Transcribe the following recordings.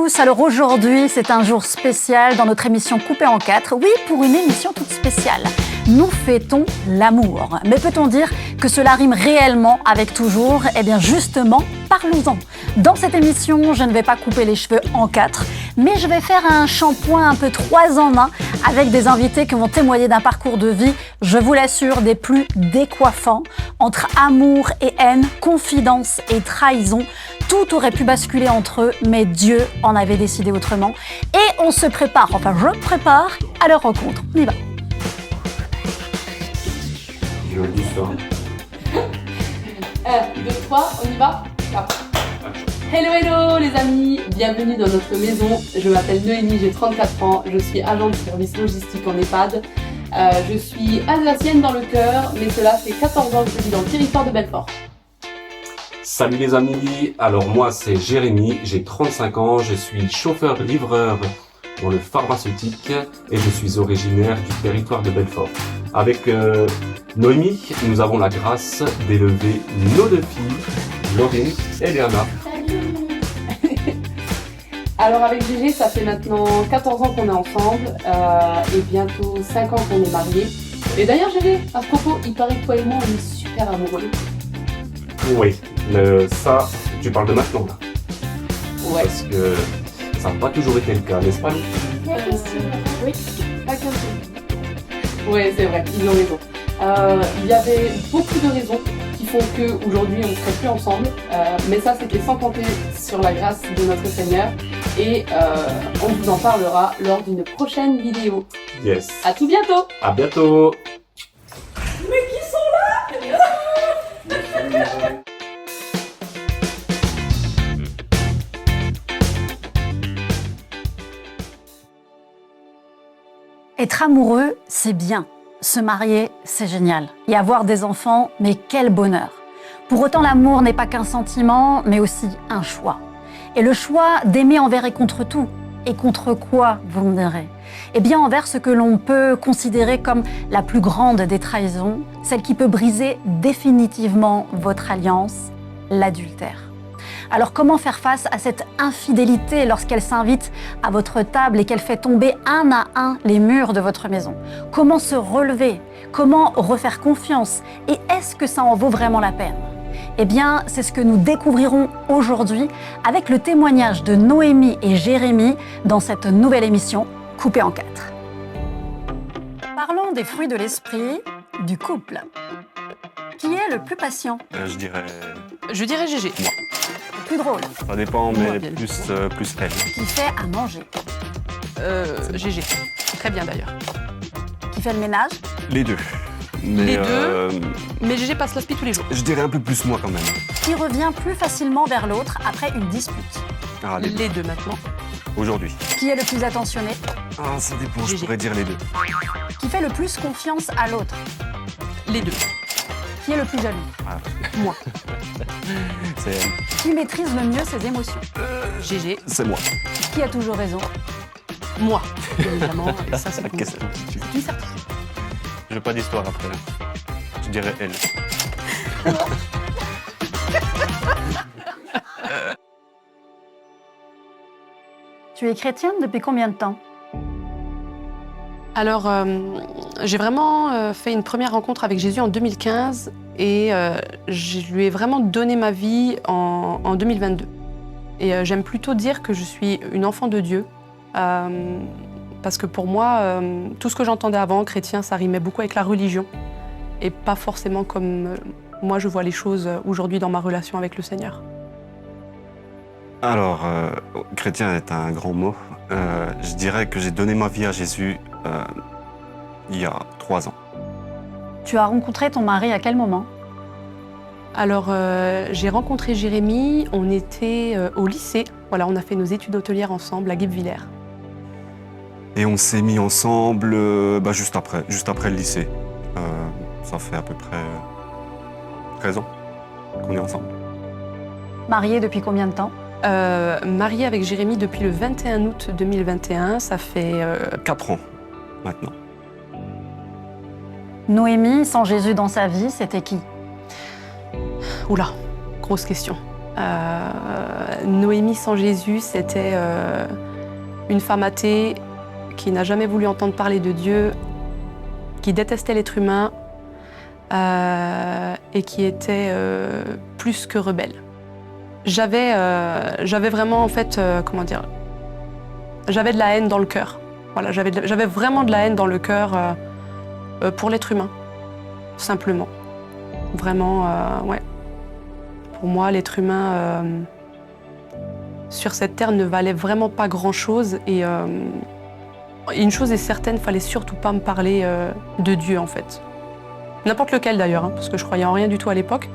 tous, alors aujourd'hui c'est un jour spécial dans notre émission Coupée en 4. Oui, pour une émission toute spéciale. Nous fêtons l'amour. Mais peut-on dire que cela rime réellement avec toujours? Eh bien justement, parlons-en. Dans cette émission, je ne vais pas couper les cheveux en 4, mais je vais faire un shampoing un peu 3 en 1 avec des invités qui vont témoigner d'un parcours de vie, je vous l'assure, des plus décoiffants. Entre amour et haine, confidence et trahison, tout aurait pu basculer entre eux, mais Dieu en avait décidé autrement. Et on se prépare, enfin je me prépare à leur rencontre. On y va. Joli ça. 1, 2, 3, on y va. Hello hello les amis, bienvenue dans notre maison. Je m'appelle Noémie, j'ai 34 ans, je suis agent de service logistique en EHPAD. Je suis alsacienne dans le cœur, mais cela fait 14 ans que je vis dans le territoire de Belfort. Salut les amis, alors moi c'est Jérémy, j'ai 35 ans, je suis chauffeur-livreur dans le pharmaceutique et je suis originaire du territoire de Belfort. Avec Noémie, nous avons la grâce d'élever nos 2 filles, Laurine et Léana. Alors avec Gégé, ça fait maintenant 14 ans qu'on est ensemble et bientôt 5 ans qu'on est mariés. Et d'ailleurs Gégé, à ce propos, il paraît que toi et moi on est super amoureux. Oui, ça, tu parles de maintenant là. Ouais. Parce que ça n'a pas toujours été le cas, n'est-ce pas? Oui, pas qu'un peu. Ouais, c'est vrai, ils ont raison. Il y avait beaucoup de raisons qui font qu'aujourd'hui on ne serait plus ensemble, mais ça c'était sans compter sur la grâce de notre Seigneur et on vous en parlera lors d'une prochaine vidéo. Yes. À tout bientôt. À bientôt. Mais qui sont là? Être amoureux, c'est bien. Se marier, c'est génial. Et avoir des enfants, mais quel bonheur. Pour autant, l'amour n'est pas qu'un sentiment, mais aussi un choix. Et le choix d'aimer envers et contre tout. Et contre quoi, vous me direz? Eh bien, envers ce que l'on peut considérer comme la plus grande des trahisons, celle qui peut briser définitivement votre alliance, l'adultère. Alors comment faire face à cette infidélité lorsqu'elle s'invite à votre table et qu'elle fait tomber un à un les murs de votre maison? Comment se relever? Comment refaire confiance? Et est-ce que ça en vaut vraiment la peine? Eh bien, c'est ce que nous découvrirons aujourd'hui avec le témoignage de Noémie et Jérémy dans cette nouvelle émission Coupée en 4. Parlons des fruits de l'esprit, du couple. Qui est le plus patient? Je dirais Gégé. moi. Le plus drôle? Ça dépend, mais Moi, bien plus elle. Qui fait à manger? Gégé. Très bien d'ailleurs. Qui fait le ménage? Les deux. Mais, Les deux. Mais Gégé passe l'aspi tous les jours. je dirais un peu plus moi quand même. Qui revient plus facilement vers l'autre après une dispute? Ah, les deux. Les deux maintenant. Aujourd'hui. Qui est le plus attentionné? Ah, ça dépend, je GG. pourrais dire les deux. Qui fait le plus confiance à l'autre? Les deux. Qui est le plus jaloux? Ah, Moi. c'est elle. Qui maîtrise le mieux ses émotions? Gégé. C'est moi. Qui a toujours raison? Moi. Bien évidemment. Et ça c'est La pour question. c'est une certitude. Je veux pas d'histoire après. Je dirais elle. Tu es chrétienne depuis combien de temps? Alors, j'ai vraiment fait une première rencontre avec Jésus en 2015 et je lui ai vraiment donné ma vie en 2022. Et j'aime plutôt dire que je suis une enfant de Dieu parce que pour moi, tout ce que j'entendais avant, chrétien, ça rimait beaucoup avec la religion et pas forcément comme moi je vois les choses aujourd'hui dans ma relation avec le Seigneur. Alors, chrétien est un grand mot. Je dirais que j'ai donné ma vie à Jésus il y a 3 ans. Tu as rencontré ton mari à quel moment? Alors, j'ai rencontré Jérémy, on était au lycée. Voilà, on a fait nos études hôtelières ensemble à Guebwiller. Et on s'est mis ensemble juste après le lycée. Ça fait à peu près 13 ans qu'on est ensemble. Marié depuis combien de temps? Mariée avec Jérémy depuis le 21 août 2021, ça fait 4 ans maintenant. Noémie, sans Jésus dans sa vie, c'était qui? Oula, grosse question. Noémie sans Jésus, c'était une femme athée qui n'a jamais voulu entendre parler de Dieu, qui détestait l'être humain et qui était plus que rebelle. J'avais vraiment, en fait, comment dire, j'avais de la haine dans le cœur. Voilà, j'avais vraiment de la haine dans le cœur pour l'être humain, simplement. Vraiment, ouais. Pour moi, l'être humain sur cette terre ne valait vraiment pas grand-chose. Et une chose est certaine, fallait surtout pas me parler de Dieu, en fait. N'importe lequel d'ailleurs, hein, parce que je croyais en rien du tout à l'époque.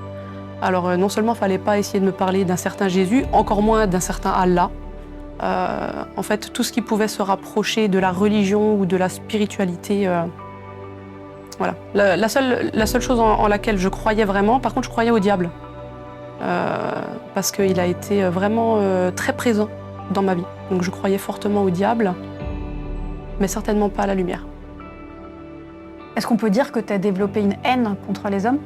Alors non seulement fallait pas essayer de me parler d'un certain Jésus, encore moins d'un certain Allah. En fait, tout ce qui pouvait se rapprocher de la religion ou de la spiritualité. Voilà. La seule chose en laquelle je croyais vraiment, par contre, je croyais au diable. Parce qu'il a été vraiment très présent dans ma vie. Donc je croyais fortement au diable, mais certainement pas à la lumière. Est-ce qu'on peut dire que tu as développé une haine contre les hommes?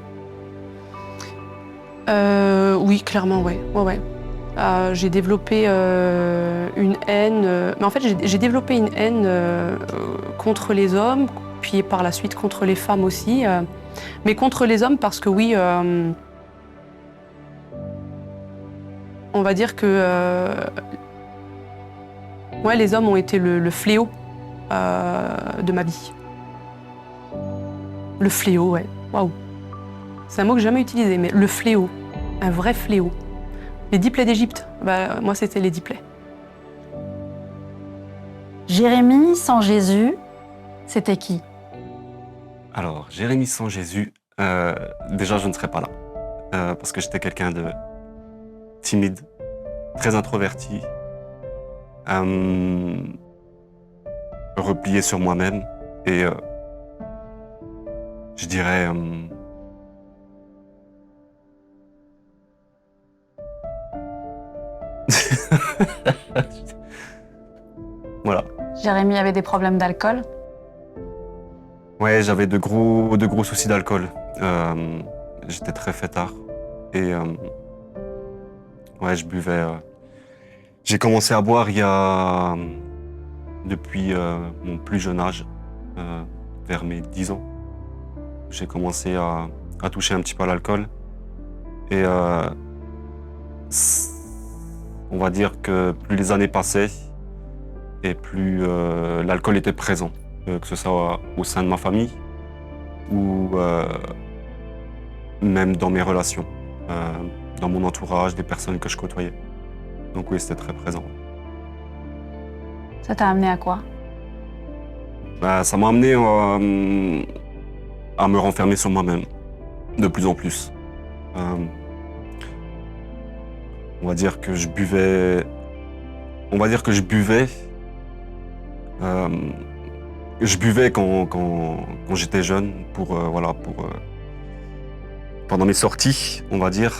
Oui, clairement, ouais. Ouais. J'ai développé une haine, mais en fait j'ai développé une haine contre les hommes, puis par la suite contre les femmes aussi, mais contre les hommes parce que oui, on va dire que ouais, les hommes ont été le fléau de ma vie. Le fléau, ouais, waouh. C'est un mot que j'ai jamais utilisé, mais le fléau, un vrai fléau. Les 10 plaies d'Égypte, bah, moi c'était les 10 plaies. Jérémie sans Jésus, c'était qui? Alors, Jérémie sans Jésus, déjà je ne serais pas là. Parce que j'étais quelqu'un de timide, très introverti, replié sur moi-même et je dirais voilà. Jérémie avait des problèmes d'alcool? Ouais, j'avais de gros soucis d'alcool. J'étais très fêtard et ouais, je buvais. J'ai commencé à boire depuis mon plus jeune âge, vers mes 10 ans. J'ai commencé à toucher un petit peu à l'alcool et on va dire que plus les années passaient et plus l'alcool était présent, que ce soit au sein de ma famille ou même dans mes relations, dans mon entourage, des personnes que je côtoyais. Donc oui, c'était très présent. Ça t'a amené à quoi? Bah, ça m'a amené à me renfermer sur moi-même, de plus en plus. On va dire que je buvais. Je buvais quand j'étais jeune pendant mes sorties, on va dire.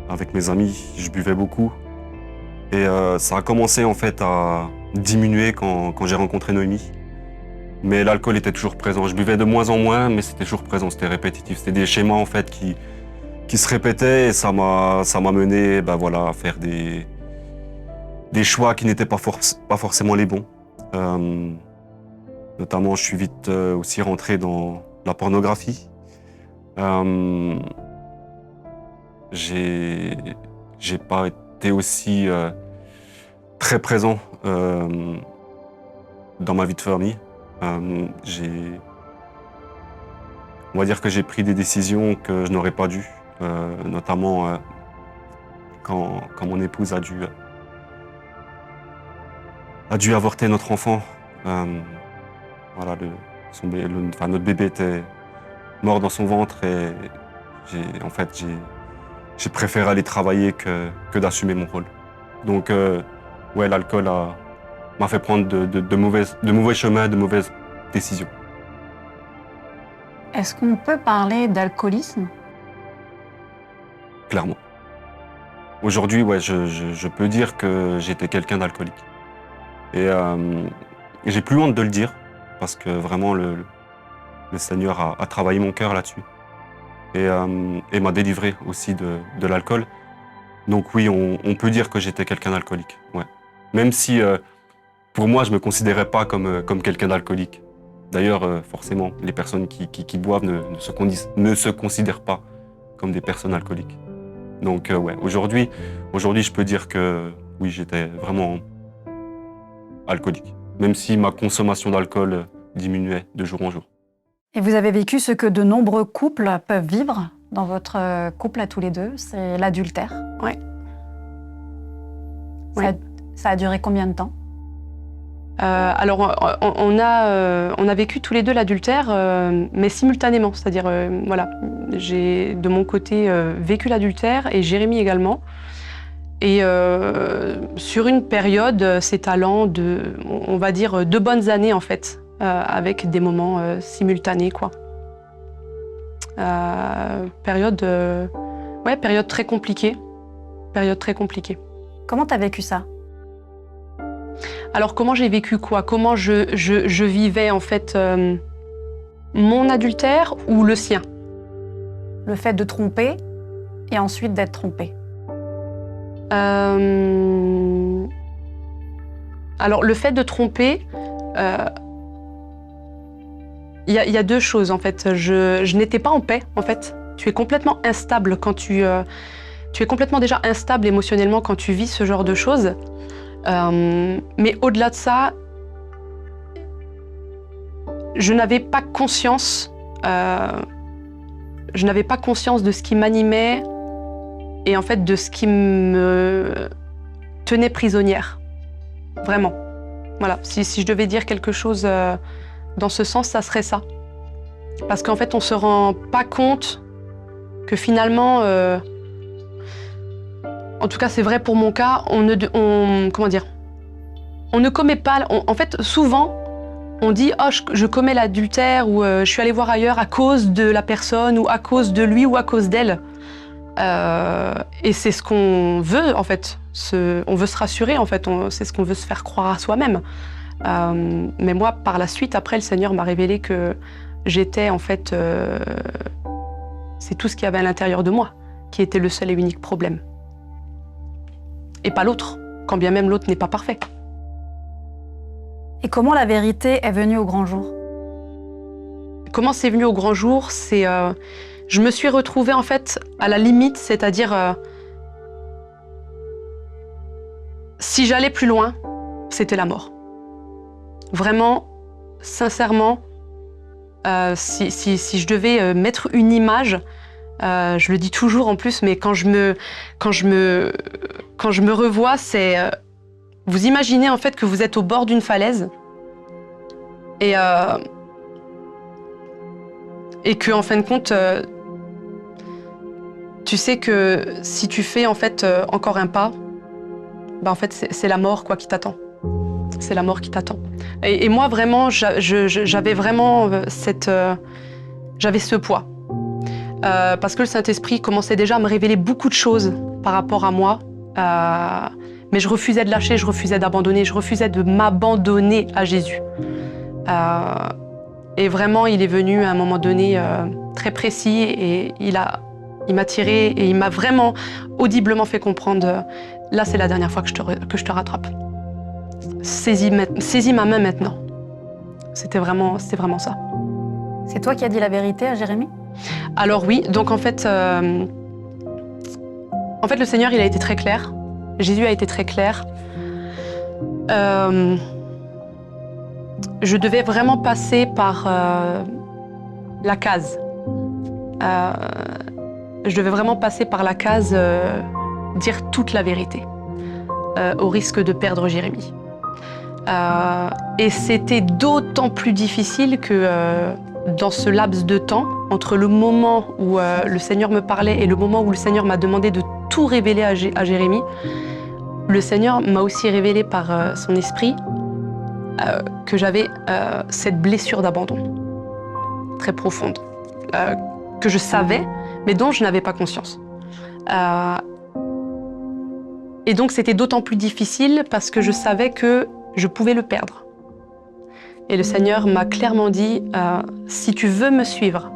Avec mes amis, je buvais beaucoup. Et ça a commencé en fait à diminuer quand j'ai rencontré Noémie. Mais l'alcool était toujours présent. Je buvais de moins en moins, mais c'était toujours présent, c'était répétitif. C'était des schémas en fait qui se répétaient et ça m'a mené à faire des choix qui n'étaient pas forcément les bons. Notamment, je suis vite aussi rentré dans la pornographie. J'ai pas été aussi très présent dans ma vie de famille. On va dire que j'ai pris des décisions que je n'aurais pas dû, notamment quand mon épouse a dû avorter notre enfant. Voilà, notre bébé était mort dans son ventre et j'ai préféré aller travailler que d'assumer mon rôle. Donc, ouais, l'alcool m'a fait prendre de mauvais chemins, de mauvaises décisions. Est-ce qu'on peut parler d'alcoolisme? Clairement. Aujourd'hui, ouais, je peux dire que j'étais quelqu'un d'alcoolique. Et j'ai plus honte de le dire, parce que vraiment, le Seigneur a travaillé mon cœur là-dessus. Et m'a délivré aussi de l'alcool. Donc oui, on peut dire que j'étais quelqu'un d'alcoolique. Ouais. Même si, pour moi, je ne me considérais pas comme quelqu'un d'alcoolique. D'ailleurs, forcément, les personnes qui boivent ne se considèrent pas comme des personnes alcooliques. Donc ouais, aujourd'hui, je peux dire que oui, j'étais vraiment alcoolique. Même si ma consommation d'alcool diminuait de jour en jour. Et vous avez vécu ce que de nombreux couples peuvent vivre dans votre couple à tous les deux, c'est l'adultère. Ouais. Ça a duré combien de temps? Alors, on a vécu tous les deux l'adultère, mais simultanément. C'est-à-dire, voilà, j'ai de mon côté vécu l'adultère et Jérémy également. Et sur une période s'étalant de, on va dire, 2 bonnes années en fait, avec des moments simultanés, quoi. Période très compliquée. Période très compliquée. Comment t'as vécu ça? Alors comment j'ai vécu quoi? Comment je vivais en fait mon adultère ou le sien? Le fait de tromper et ensuite d'être trompé. Alors le fait de tromper, il y a 2 choses en fait. Je n'étais pas en paix en fait. Tu es complètement instable quand tu es complètement déjà instable émotionnellement quand tu vis ce genre de choses. Mais au-delà de ça, je n'avais pas conscience de ce qui m'animait et en fait de ce qui me tenait prisonnière. Vraiment. Voilà. Si je devais dire quelque chose dans ce sens, ça serait ça. Parce qu'en fait, on se rend pas compte que finalement, en tout cas, c'est vrai pour mon cas, on ne commet pas. En fait, souvent, on dit « Oh, je commets l'adultère » ou « Je suis allé voir ailleurs à cause de la personne » ou « à cause de lui » ou « à cause d'elle ». Et c'est ce qu'on veut, en fait. On veut se rassurer, en fait. C'est ce qu'on veut se faire croire à soi-même. Mais moi, par la suite, après, le Seigneur m'a révélé que j'étais, en fait... c'est tout ce qu'il y avait à l'intérieur de moi qui était le seul et unique problème. Et pas l'autre, quand bien même l'autre n'est pas parfait. Et comment la vérité est venue au grand jour? Comment c'est venu au grand jour? C'est, je me suis retrouvée en fait à la limite, c'est-à-dire si j'allais plus loin, c'était la mort. Vraiment, sincèrement, si je devais mettre une image, je le dis toujours en plus, mais quand je me revois, c'est... vous imaginez en fait que vous êtes au bord d'une falaise et que en fin de compte, tu sais que si tu fais en fait encore un pas, ben en fait c'est la mort quoi qui t'attend. C'est la mort qui t'attend. Et moi vraiment, j'avais vraiment j'avais ce poids. Parce que le Saint-Esprit commençait déjà à me révéler beaucoup de choses par rapport à moi. Mais je refusais de lâcher, je refusais d'abandonner, je refusais de m'abandonner à Jésus. Et vraiment, il est venu à un moment donné très précis et il m'a tiré et il m'a vraiment audiblement fait comprendre là, c'est la dernière fois que je te rattrape. Saisis ma main maintenant. C'était vraiment ça. C'est toi qui as dit la vérité à Jérémy? Alors oui, donc en fait, le Seigneur, il a été très clair. Jésus a été très clair. Je devais vraiment passer par la case. Je devais vraiment passer par la case dire toute la vérité, au risque de perdre Jérémy. Et c'était d'autant plus difficile que dans ce laps de temps, entre le moment où le Seigneur me parlait et le moment où le Seigneur m'a demandé de tout révéler à Jérémy, le Seigneur m'a aussi révélé par son esprit que j'avais cette blessure d'abandon très profonde, que je savais, mais dont je n'avais pas conscience. Et donc c'était d'autant plus difficile parce que je savais que je pouvais le perdre. Et le Seigneur m'a clairement dit, si tu veux me suivre,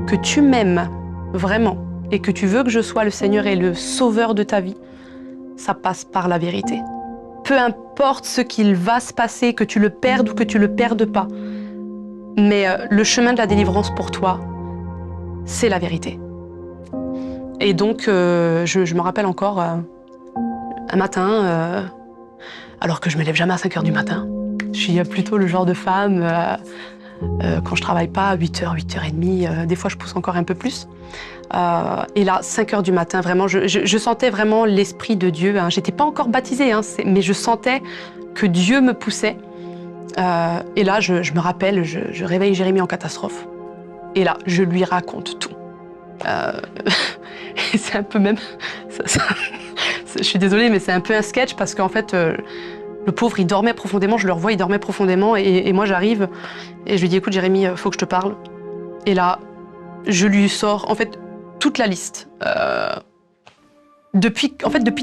que tu m'aimes vraiment, et que tu veux que je sois le Seigneur et le Sauveur de ta vie, ça passe par la vérité. Peu importe ce qu'il va se passer, que tu le perdes ou que tu le perdes pas, mais le chemin de la délivrance pour toi, c'est la vérité. Et donc, je me rappelle encore un matin, alors que je me lève jamais à 5 h du matin. Je suis plutôt le genre de femme, quand je travaille pas, à 8 h, 8 h 30, des fois je pousse encore un peu plus. Et là, 5 h du matin, vraiment, je sentais vraiment l'Esprit de Dieu. Hein. J'étais pas encore baptisée, hein, mais je sentais que Dieu me poussait. Et là, je me rappelle, je réveille Jérémie en catastrophe. Et là, je lui raconte tout. Et c'est un peu même... je suis désolée, mais c'est un peu un sketch parce qu'en fait, le pauvre, il dormait profondément. Je le revois, il dormait profondément. Et moi, j'arrive et je lui dis, écoute, Jérémie, il faut que je te parle. Et là, je lui sors, en fait, toute la liste. Depuis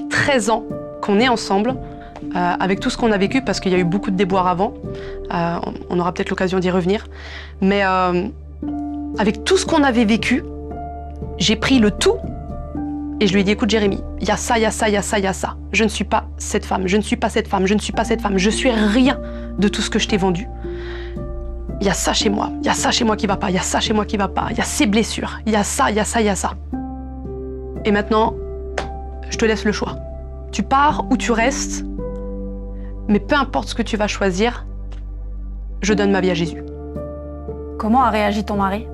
13 ans qu'on est ensemble, avec tout ce qu'on a vécu, parce qu'il y a eu beaucoup de déboires avant. On aura peut-être l'occasion d'y revenir. Mais avec tout ce qu'on avait vécu, j'ai pris le tout et je lui ai dit, écoute Jérémie, il y a ça, il y a ça, il y a ça, il y a ça. Je ne suis pas cette femme, je ne suis pas cette femme, je ne suis pas cette femme. Je suis rien de tout ce que je t'ai vendu. Il y a ça chez moi, il y a ça chez moi qui va pas, il y a ça chez moi qui va pas, il y a ces blessures, il y a ça, il y a ça, il y a ça. Et maintenant, je te laisse le choix. Tu pars ou tu restes, mais peu importe ce que tu vas choisir, je donne ma vie à Jésus. Comment a réagi ton mari?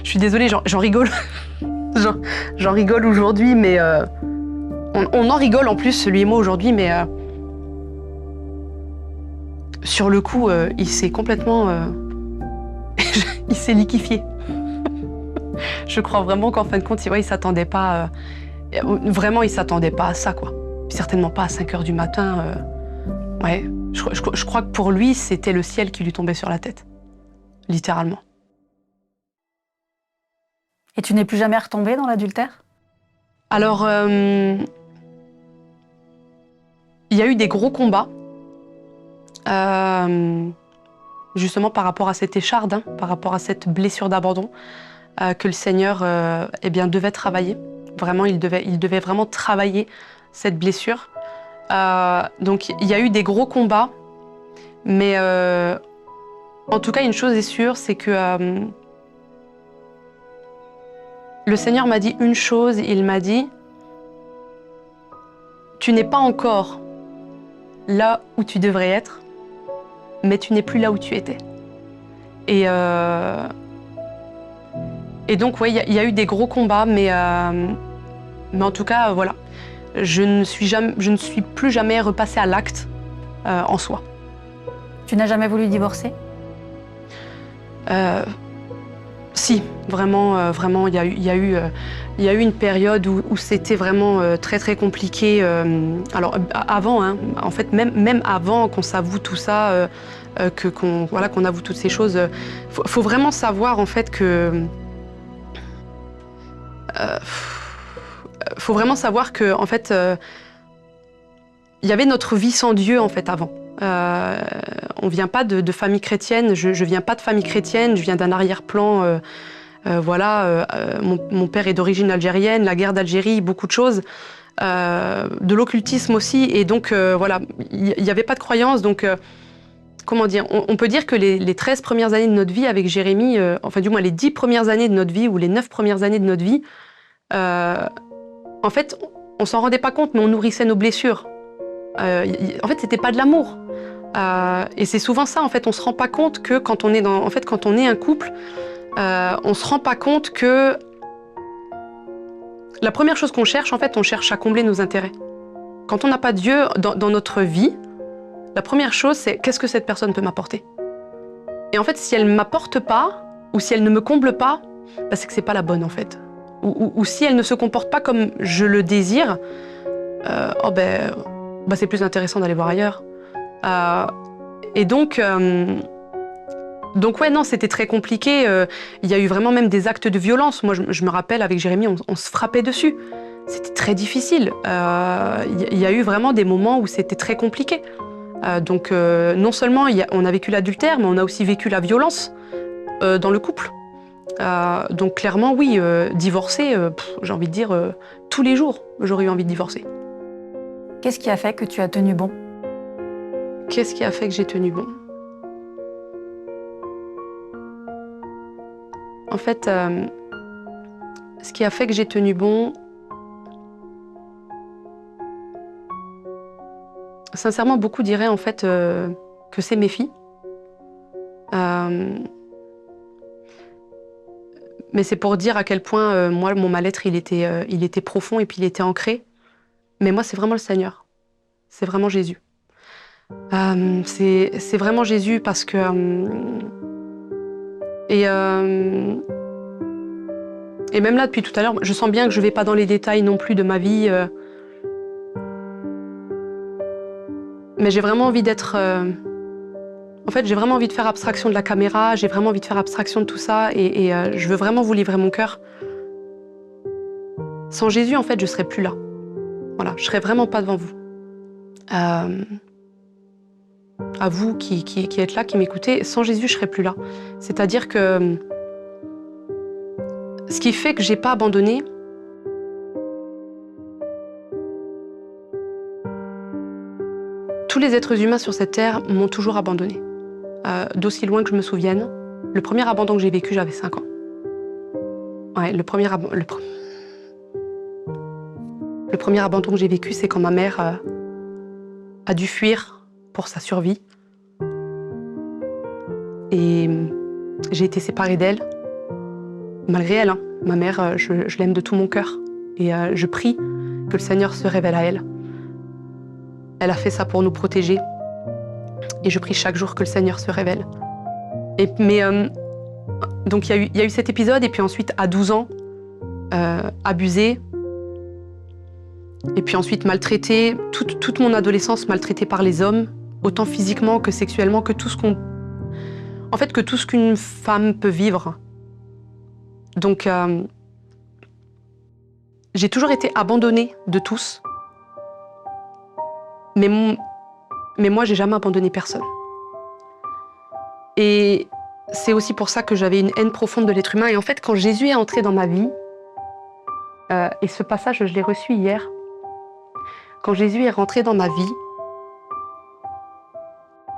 Je suis désolée, j'en rigole. J'en rigole aujourd'hui, mais on en rigole en plus, lui et moi aujourd'hui, mais sur le coup, il s'est complètement... il s'est liquéfié. Je crois vraiment qu'en fin de compte, il s'attendait pas... vraiment, il s'attendait pas à ça, quoi. Certainement pas à 5 h du matin. Ouais, je crois que pour lui, c'était le ciel qui lui tombait sur la tête. Littéralement. Et tu n'es plus jamais retombée dans l'adultère? Alors, il y a eu des gros combats, justement par rapport à cette écharde, hein, par rapport à cette blessure d'abandon, que le Seigneur devait travailler. Vraiment, il devait vraiment travailler cette blessure. Donc, il y a eu des gros combats, mais en tout cas, une chose est sûre, c'est que le Seigneur m'a dit une chose, il m'a dit « Tu n'es pas encore là où tu devrais être, mais tu n'es plus là où tu étais. » Et donc, ouais, il y a eu des gros combats, mais en tout cas, voilà. Je ne suis plus jamais repassée à l'acte en soi. Tu n'as jamais voulu divorcer? Si, vraiment, il y a eu une période où c'était vraiment très très compliqué. Alors avant, hein, en fait, même avant qu'on s'avoue tout ça, qu'on avoue toutes ces choses, faut vraiment savoir en fait que faut vraiment savoir que en fait, il y avait notre vie sans Dieu en fait avant. On vient pas de famille chrétienne, je viens pas de famille chrétienne, je viens d'un arrière-plan, mon père est d'origine algérienne, la guerre d'Algérie, beaucoup de choses, de l'occultisme aussi, et donc voilà, il n'y avait pas de croyance, donc comment dire, on peut dire que les 13 premières années de notre vie avec Jérémie, enfin du moins les 10 premières années de notre vie, ou les 9 premières années de notre vie, en fait, on s'en rendait pas compte, mais on nourrissait nos blessures. En fait, c'était pas de l'amour. Et c'est souvent ça, en fait, on se rend pas compte que quand on est un couple, on se rend pas compte que la première chose qu'on cherche, en fait, on cherche à combler nos intérêts. Quand on n'a pas Dieu dans notre vie, la première chose, c'est qu'est-ce que cette personne peut m'apporter? Et en fait, si elle m'apporte pas, ou si elle ne me comble pas, bah, c'est que c'est pas la bonne, en fait. Ou si elle ne se comporte pas comme je le désire, c'est plus intéressant d'aller voir ailleurs. Et donc ouais, non, c'était très compliqué. Il y a eu vraiment même des actes de violence. Moi, je me rappelle, avec Jérémie, on se frappait dessus. C'était très difficile. Il y a eu vraiment des moments où c'était très compliqué. Donc, non seulement on a vécu l'adultère, mais on a aussi vécu la violence dans le couple. Donc clairement, oui, divorcer, j'ai envie de dire, tous les jours, j'aurais eu envie de divorcer. Qu'est-ce qui a fait que tu as tenu bon? Qu'est-ce qui a fait que j'ai tenu bon? En fait, ce qui a fait que j'ai tenu bon, sincèrement, beaucoup diraient en fait que c'est mes filles. Mais c'est pour dire à quel point, moi, mon mal-être, il était profond et puis il était ancré. Mais moi, c'est vraiment le Seigneur. C'est vraiment Jésus. C'est vraiment Jésus parce que... et même là, depuis tout à l'heure, je sens bien que je ne vais pas dans les détails non plus de ma vie. Mais j'ai vraiment envie d'être... En fait, j'ai vraiment envie de faire abstraction de la caméra, j'ai vraiment envie de faire abstraction de tout ça et je veux vraiment vous livrer mon cœur. Sans Jésus, en fait, je ne serais plus là. Voilà, je ne serais vraiment pas devant vous. À vous qui êtes là, qui m'écoutez, sans Jésus, je ne serais plus là. C'est-à-dire que ce qui fait que je n'ai pas abandonné, tous les êtres humains sur cette terre m'ont toujours abandonné. D'aussi loin que je me souvienne. Le premier abandon que j'ai vécu, j'avais 5 ans. Ouais, le premier abandon que j'ai vécu, c'est quand ma mère a dû fuir pour sa survie. Et j'ai été séparée d'elle, malgré elle. Hein. Ma mère, je l'aime de tout mon cœur. Et je prie que le Seigneur se révèle à elle. Elle a fait ça pour nous protéger. Et je prie chaque jour que le Seigneur se révèle. Donc il y a eu cet épisode, et puis ensuite, à 12 ans, abusée. Et puis ensuite, maltraitée. Toute mon adolescence maltraitée par les hommes, autant physiquement que sexuellement, que tout ce qu'une femme peut vivre. Donc, j'ai toujours été abandonnée de tous. Mais moi, j'ai jamais abandonné personne. Et c'est aussi pour ça que j'avais une haine profonde de l'être humain. Et en fait, quand Jésus est entré dans ma vie, et ce passage, je l'ai reçu hier, quand Jésus est rentré dans ma vie,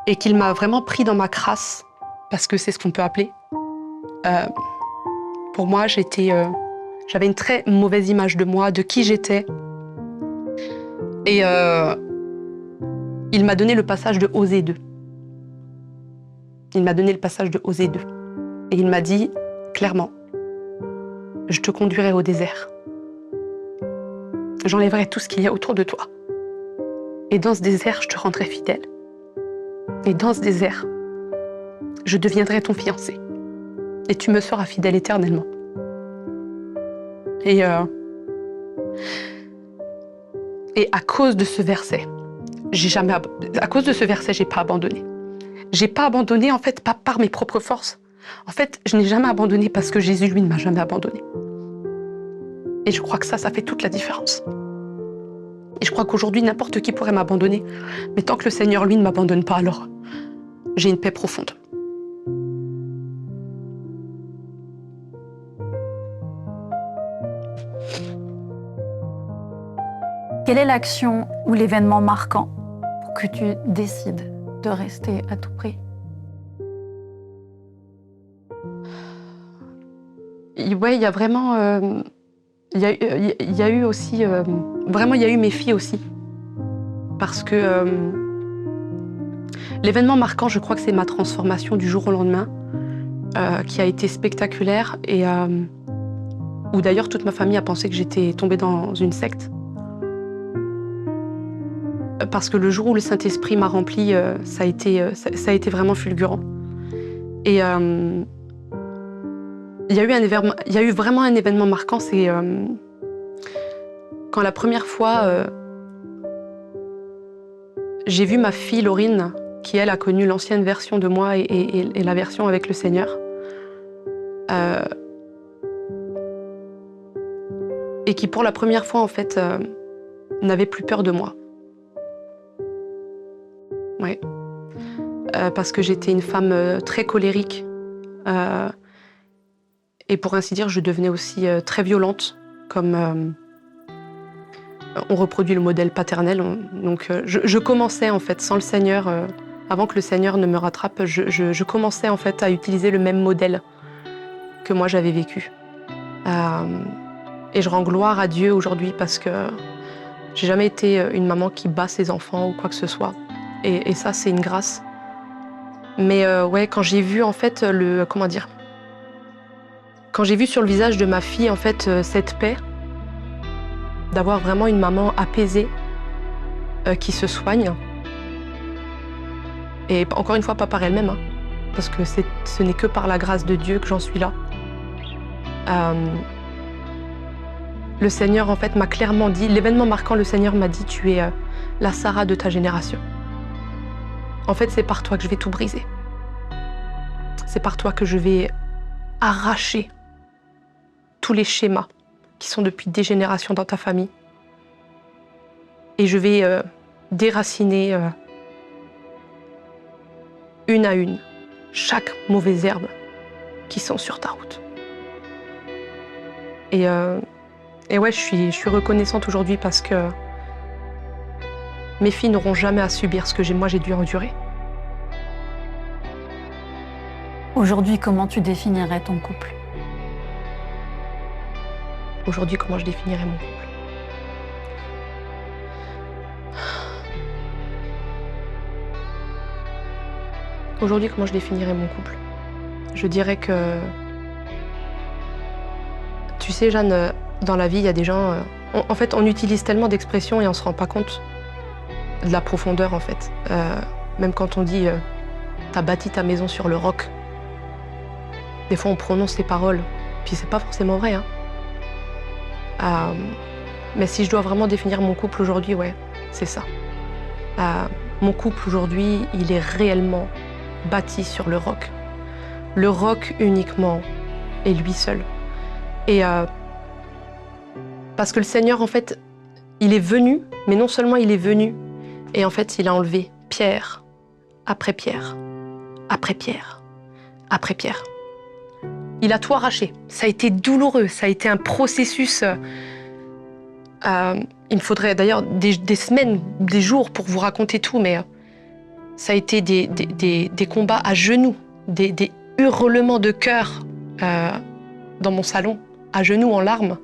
et qu'il m'a vraiment pris dans ma crasse, parce que c'est ce qu'on peut appeler, pour moi, j'avais une très mauvaise image de moi, de qui j'étais. Et il m'a donné le passage de Osée 2. Il m'a donné le passage de Osée 2. Et il m'a dit clairement, je te conduirai au désert. J'enlèverai tout ce qu'il y a autour de toi. Et dans ce désert, je te rendrai fidèle. Et dans ce désert, je deviendrai ton fiancé. Et tu me seras fidèle éternellement. Et à cause de ce verset, j'ai pas abandonné. J'ai pas abandonné, en fait, pas par mes propres forces. En fait, je n'ai jamais abandonné parce que Jésus, lui, ne m'a jamais abandonné. Et je crois que ça fait toute la différence. Et je crois qu'aujourd'hui, n'importe qui pourrait m'abandonner. Mais tant que le Seigneur, lui, ne m'abandonne pas, alors j'ai une paix profonde. Quelle est l'action ou l'événement marquant pour que tu décides de rester à tout prix? Ouais, il y a vraiment... Il y a eu aussi... vraiment, il y a eu mes filles aussi. Parce que l'événement marquant, je crois que c'est ma transformation du jour au lendemain, qui a été spectaculaire et où d'ailleurs toute ma famille a pensé que j'étais tombée dans une secte. Parce que le jour où le Saint-Esprit m'a remplie, ça a été vraiment fulgurant. Et il y a eu vraiment un événement marquant, c'est quand la première fois j'ai vu ma fille Laurine, qui elle a connu l'ancienne version de moi et la version avec le Seigneur. Et qui pour la première fois en fait n'avait plus peur de moi. Ouais. Parce que j'étais une femme très colérique Et pour ainsi dire, je devenais aussi très violente, comme on reproduit le modèle paternel. Donc je commençais en fait, sans le Seigneur, avant que le Seigneur ne me rattrape, je commençais en fait à utiliser le même modèle que moi j'avais vécu. Et je rends gloire à Dieu aujourd'hui parce que j'ai jamais été une maman qui bat ses enfants ou quoi que ce soit. Et ça, c'est une grâce. Mais ouais, quand j'ai vu en fait quand j'ai vu sur le visage de ma fille en fait cette paix, d'avoir vraiment une maman apaisée qui se soigne, et encore une fois pas par elle-même, hein, parce que ce n'est que par la grâce de Dieu que j'en suis là. Le Seigneur en fait m'a clairement dit, l'événement marquant, le Seigneur m'a dit: tu es la Sarah de ta génération. En fait, c'est par toi que je vais tout briser. C'est par toi que je vais arracher tous les schémas qui sont depuis des générations dans ta famille. Et je vais déraciner une à une chaque mauvaise herbe qui sont sur ta route. Et ouais, je suis reconnaissante aujourd'hui parce que mes filles n'auront jamais à subir ce que moi j'ai dû endurer. Aujourd'hui, comment tu définirais ton couple? Aujourd'hui, comment je définirais mon couple? Aujourd'hui, comment je définirais mon couple? Je dirais que... Tu sais, Jeanne, dans la vie, il y a des gens... en fait, on utilise tellement d'expressions et on ne se rend pas compte de la profondeur, en fait. Même quand on dit « t'as bâti ta maison sur le roc », des fois, on prononce ces paroles, puis c'est pas forcément vrai, hein. Mais si je dois vraiment définir mon couple aujourd'hui, ouais, c'est ça. Mon couple aujourd'hui, il est réellement bâti sur le roc. Le roc uniquement, et lui seul. Et parce que le Seigneur, en fait, il est venu, mais non seulement il est venu, et en fait, il a enlevé pierre après pierre, après pierre, après pierre. Il a tout arraché. Ça a été douloureux, ça a été un processus. Il me faudrait d'ailleurs des semaines, des jours pour vous raconter tout, mais ça a été des combats à genoux, des hurlements de cœur dans mon salon, à genoux, en larmes.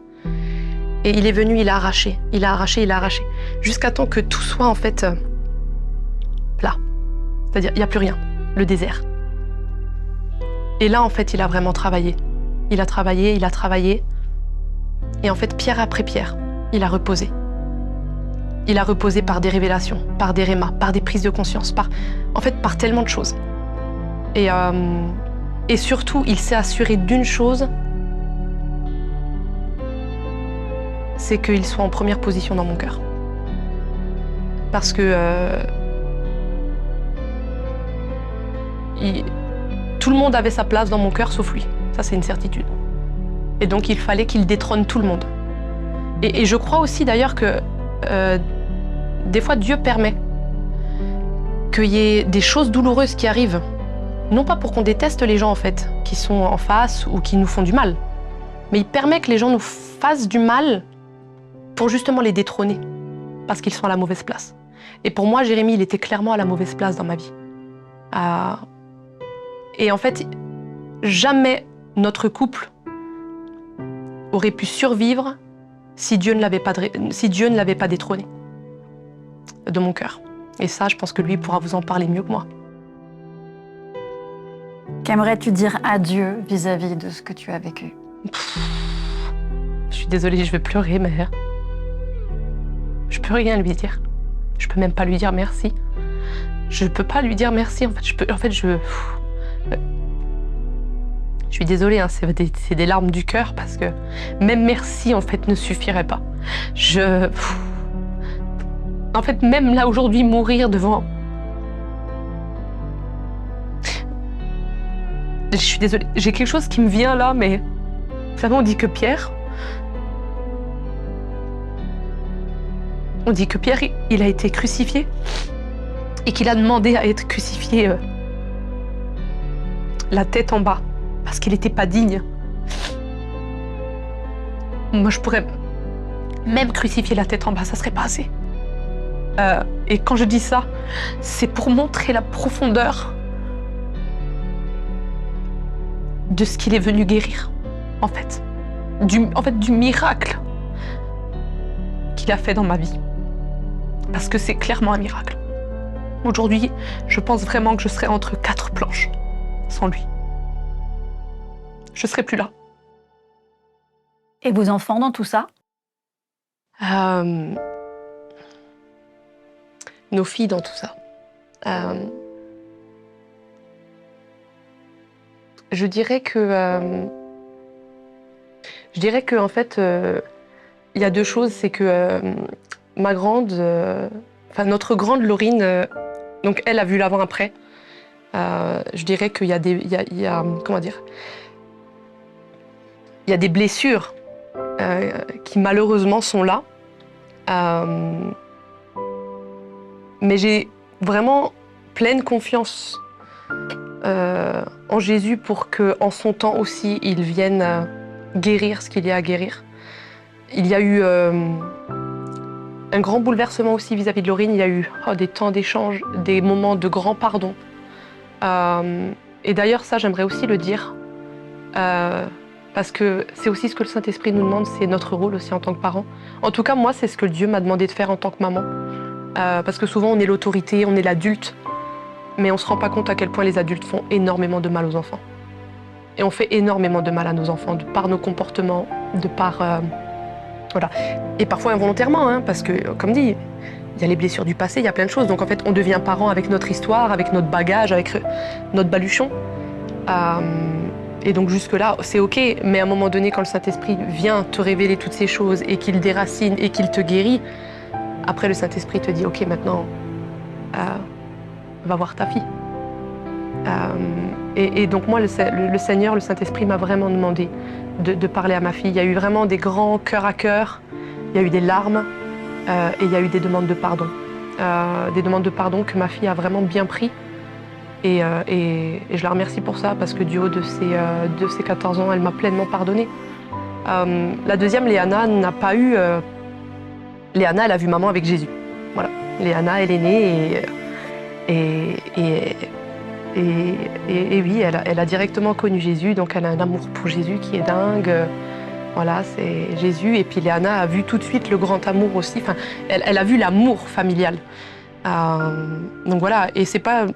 Et il est venu, il a arraché, il a arraché, il a arraché, jusqu'à temps que tout soit en fait plat. C'est-à-dire, il n'y a plus rien, le désert. Et là, en fait, il a vraiment travaillé. Il a travaillé, il a travaillé. Et en fait, pierre après pierre, il a reposé. Il a reposé par des révélations, par des rémas, par des prises de conscience, par tellement de choses. Et surtout, il s'est assuré d'une chose, c'est qu'il soit en première position dans mon cœur. Parce que tout le monde avait sa place dans mon cœur, sauf lui. Ça, c'est une certitude. Et donc, il fallait qu'il détrône tout le monde. Et je crois aussi, d'ailleurs, que des fois, Dieu permet qu'il y ait des choses douloureuses qui arrivent. Non pas pour qu'on déteste les gens, en fait, qui sont en face ou qui nous font du mal. Mais il permet que les gens nous fassent du mal pour justement les détrôner. Parce qu'ils sont à la mauvaise place. Et pour moi, Jérémie, il était clairement à la mauvaise place dans ma vie. Et en fait, jamais notre couple aurait pu survivre si Dieu ne l'avait pas détrôné de mon cœur. Et ça, je pense que lui pourra vous en parler mieux que moi. Qu'aimerais-tu dire adieu vis-à-vis de ce que tu as vécu? Je suis désolée, je vais pleurer, mais je peux rien lui dire. Je peux même pas lui dire merci. Je peux pas lui dire merci. Je suis désolée, hein, c'est des larmes du cœur parce que même merci en fait ne suffirait pas. En fait, même là aujourd'hui, mourir devant. Je suis désolée, j'ai quelque chose qui me vient là, mais vous savez, on dit que Pierre, il a été crucifié et qu'il a demandé à être crucifié la tête en bas parce qu'il n'était pas digne. Moi, je pourrais même crucifier la tête en bas, ça serait pas assez. Et quand je dis ça, c'est pour montrer la profondeur de ce qu'il est venu guérir, en fait. Du miracle qu'il a fait dans ma vie. Parce que c'est clairement un miracle. Aujourd'hui, je pense vraiment que je serais entre 4 planches sans lui. Je serais plus là. Et vos enfants dans tout ça? Nos filles dans tout ça. Je dirais que en fait, il y a deux choses. C'est que ma grande, notre grande Laurine, donc elle a vu l'avant-après. Je dirais qu'il y a comment dire, il y a des blessures qui malheureusement sont là. Mais j'ai vraiment pleine confiance en Jésus pour qu'en son temps aussi, il vienne guérir ce qu'il y a à guérir. Il y a eu un grand bouleversement aussi vis-à-vis de Laurine. Il y a eu des temps d'échange, des moments de grand pardon. Et d'ailleurs, ça, j'aimerais aussi le dire, parce que c'est aussi ce que le Saint-Esprit nous demande, c'est notre rôle aussi en tant que parents. En tout cas, moi, c'est ce que Dieu m'a demandé de faire en tant que maman. Parce que souvent, on est l'autorité, on est l'adulte, mais on ne se rend pas compte à quel point les adultes font énormément de mal aux enfants. Et on fait énormément de mal à nos enfants, de par nos comportements, de par... voilà. Et parfois involontairement, hein, parce que, comme dit, il y a les blessures du passé, il y a plein de choses. Donc en fait, on devient parent avec notre histoire, avec notre bagage, avec notre baluchon. Et donc jusque-là, c'est OK. Mais à un moment donné, quand le Saint-Esprit vient te révéler toutes ces choses et qu'il déracine et qu'il te guérit, après le Saint-Esprit te dit « OK, maintenant, va voir ta fille ». Et donc moi, le Seigneur, le Saint-Esprit m'a vraiment demandé de parler à ma fille. Il y a eu vraiment des grands cœur à cœur, il y a eu des larmes et il y a eu des demandes de pardon. Des demandes de pardon que ma fille a vraiment bien pris. Et je la remercie pour ça, parce que du haut de ses 14 ans, elle m'a pleinement pardonné. La deuxième, Léana, n'a pas eu... Léana, elle a vu maman avec Jésus. Voilà. Léana, elle est née et oui, elle a directement connu Jésus, donc elle a un amour pour Jésus qui est dingue. Voilà, c'est Jésus. Et puis Léana a vu tout de suite le grand amour aussi. Enfin, elle a vu l'amour familial. Donc voilà, et c'est pas...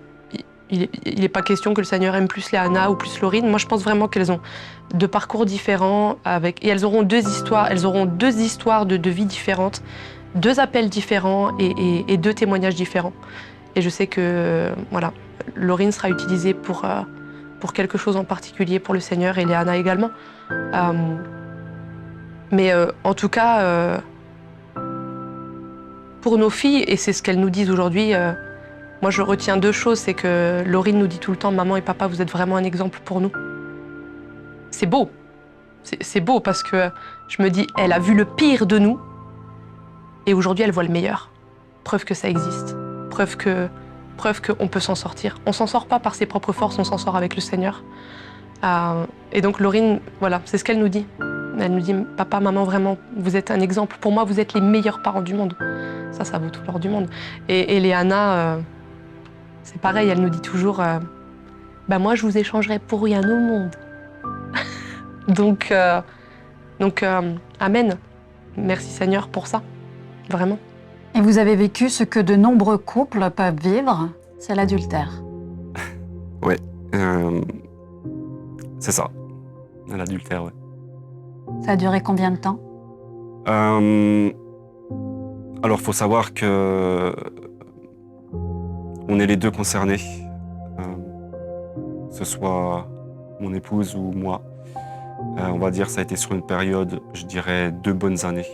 Il n'est pas question que le Seigneur aime plus Léana ou plus Laurine. Moi, je pense vraiment qu'elles ont deux parcours différents et elles auront deux histoires. Elles auront deux histoires de vie différentes, deux appels différents et deux témoignages différents. Et je sais que voilà, Laurine sera utilisée pour quelque chose en particulier pour le Seigneur et Léana également. Mais en tout cas, pour nos filles, et c'est ce qu'elles nous disent aujourd'hui, moi, je retiens deux choses, c'est que Laurine nous dit tout le temps « Maman et papa, vous êtes vraiment un exemple pour nous ». C'est beau. C'est beau parce que je me dis, elle a vu le pire de nous et aujourd'hui, elle voit le meilleur. Preuve que ça existe. Preuve qu'on peut s'en sortir. On s'en sort pas par ses propres forces, on s'en sort avec le Seigneur. Et donc, Laurine, voilà, c'est ce qu'elle nous dit. Elle nous dit « Papa, maman, vraiment, vous êtes un exemple. Pour moi, vous êtes les meilleurs parents du monde. » Ça vaut tout l'or du monde. Et Léana... c'est pareil, elle nous dit toujours moi, je vous échangerai pour rien au monde. donc, amen. Merci Seigneur pour ça, vraiment. Et vous avez vécu ce que de nombreux couples peuvent vivre, c'est l'adultère. Oui, c'est ça, l'adultère, oui. Ça a duré combien de temps? Alors, il faut savoir que on est les deux concernés, que ce soit mon épouse ou moi. On va dire ça a été sur une période, je dirais, 2 bonnes années.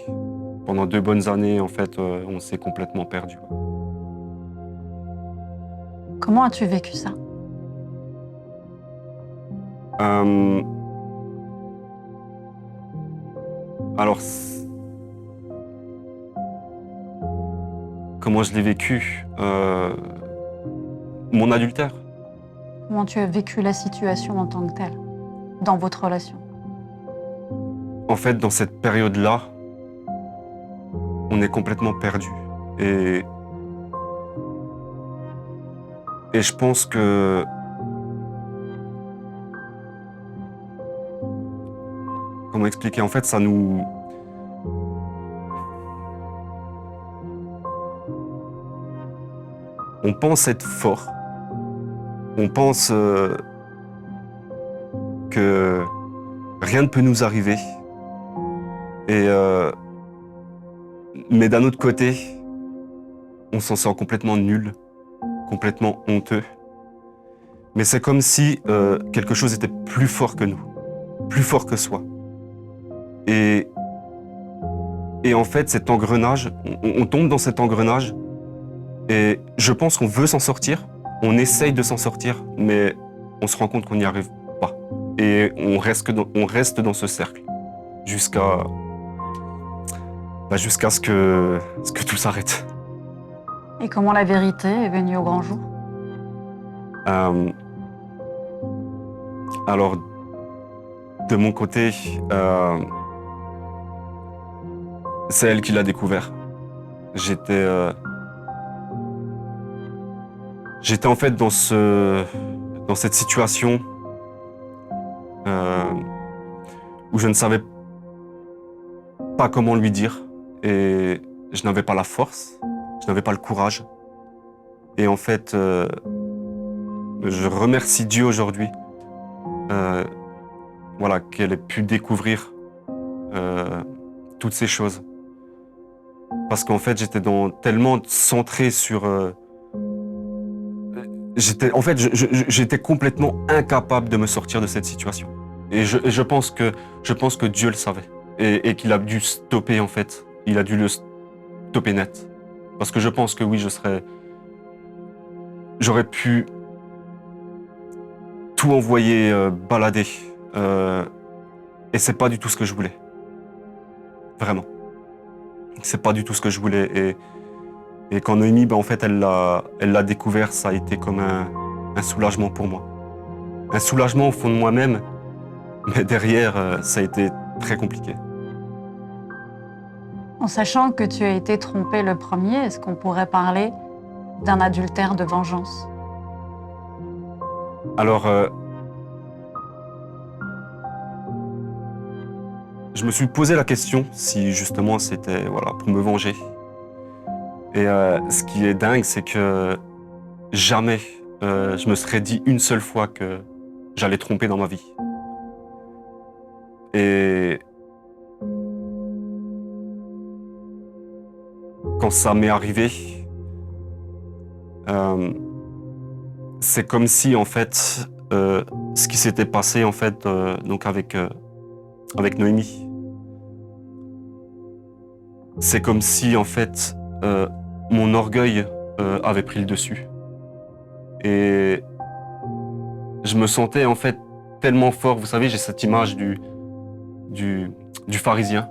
Pendant 2 bonnes années, en fait, on s'est complètement perdu. Comment as-tu vécu ça? Alors, comment je l'ai vécu? Mon adultère. Comment tu as vécu la situation en tant que telle, dans votre relation? en fait, dans cette période-là, on est complètement perdu. Et je pense que comment expliquer? En fait, ça nous... On pense être fort. On pense que rien ne peut nous arriver. Mais d'un autre côté, on s'en sent complètement nul, complètement honteux. Mais c'est comme si quelque chose était plus fort que nous, plus fort que soi. Et en fait, cet engrenage, on tombe dans cet engrenage et je pense qu'on veut s'en sortir, on essaye de s'en sortir, mais on se rend compte qu'on n'y arrive pas. Et on reste dans ce cercle jusqu'à ce que tout s'arrête. Et comment la vérité est venue au grand jour? Alors, de mon côté, c'est elle qui l'a découvert. J'étais en fait dans cette situation où je ne savais pas comment lui dire et je n'avais pas la force, je n'avais pas le courage. Et en fait, je remercie Dieu aujourd'hui voilà, qu'elle ait pu découvrir toutes ces choses. Parce qu'en fait, j'étais tellement centré sur... j'étais complètement incapable de me sortir de cette situation. Et je pense que Dieu le savait. Et qu'il a dû stopper, en fait. Il a dû le stopper net. Parce que je pense que oui, j'aurais pu tout envoyer balader. Et c'est pas du tout ce que je voulais. Vraiment. C'est pas du tout ce que je voulais. Et quand Noémie, en fait, elle l'a découvert, ça a été comme un soulagement pour moi. Un soulagement au fond de moi-même, mais derrière, ça a été très compliqué. En sachant que tu as été trompé le premier, est-ce qu'on pourrait parler d'un adultère de vengeance? Alors, je me suis posé la question si justement c'était pour me venger. Et ce qui est dingue, c'est que jamais je me serais dit une seule fois que j'allais tromper dans ma vie. Et quand ça m'est arrivé, c'est comme si en fait ce qui s'était passé en fait donc avec Noémie, c'est comme si en fait mon orgueil avait pris le dessus. Et je me sentais en fait tellement fort. Vous savez, j'ai cette image du pharisien